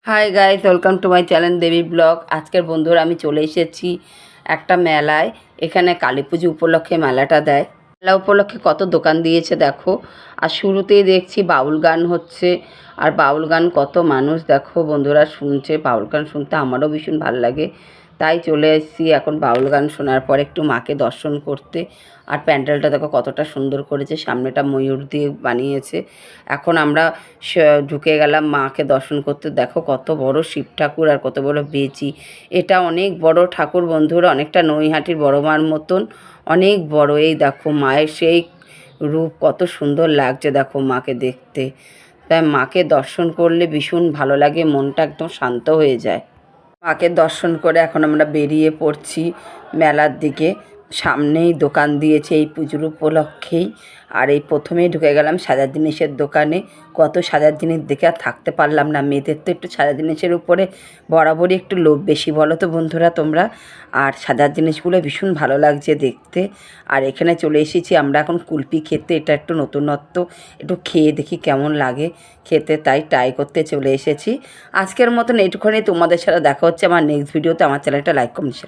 High guys, welcome to my channel Devi blog. আজকের বন্ধুরা আমি চলে এসেছি একটা মেলায়। এখানে কালী পুজো উপলক্ষে মেলাটা দেয়। মেলা উপলক্ষে কত দোকান দিয়েছে দেখো। আর শুরুতেই দেখছি বাউল গান হচ্ছে। আর বাউল গান কত মানুষ দেখো বন্ধুরা শুনছে। বাউল গান শুনতে আমারও ভীষণ ভালো লাগে, তাই চলে এসেছি এখন বাউল গান শোনার পর একটু মাকে দর্শন করতে। আর প্যান্ডেলটা দেখো কতটা সুন্দর করেছে, সামনেটা ময়ূর দিয়ে বানিয়েছে। এখন আমরা ঢুকে গেলাম মাকে দর্শন করতে। দেখো কত বড় শিব ঠাকুর আর কত বড় বেচি। এটা অনেক বড় ঠাকুর বন্ধুরা, অনেকটা নৈহাটির বড় মার মতন অনেক বড়। এই দেখো মায়ের সেই রূপ কত সুন্দর লাগছে দেখো মাকে দেখতে। তাই মাকে দর্শন করলে ভীষণ ভালো লাগে, মনটা একদম শান্ত হয়ে যায়। মাকে দর্শন করে এখন আমরা বেরিয়ে পড়ছি মেলার দিকে। সামনেই দোকান দিয়েছে এই পুজোর উপলক্ষেই। আর এই প্রথমেই ঢুকে গেলাম সাজার জিনিসের দোকানে। কত সাজার জিনিস দেখে আর থাকতে পারলাম না। মেয়েদের তো একটু সাজার জিনিসের উপরে বরাবরই একটু লোভ বেশি, বলো তো বন্ধুরা তোমরা। আর সাজার জিনিসগুলো ভীষণ ভালো লাগছে দেখতে। আর এখানে চলে এসেছি আমরা এখন কুলপি খেতে। এটা একটু নতুনত্ব, একটু খেয়ে দেখি কেমন লাগে খেতে, তাই ট্রাই করতে চলে এসেছি। আজকের মতন এইটুখানি, তোমাদের সাথে দেখা হচ্ছে আমার নেক্সট ভিডিওতে। আমার চ্যানেলটা লাইক কমেন্ট শেয়ার।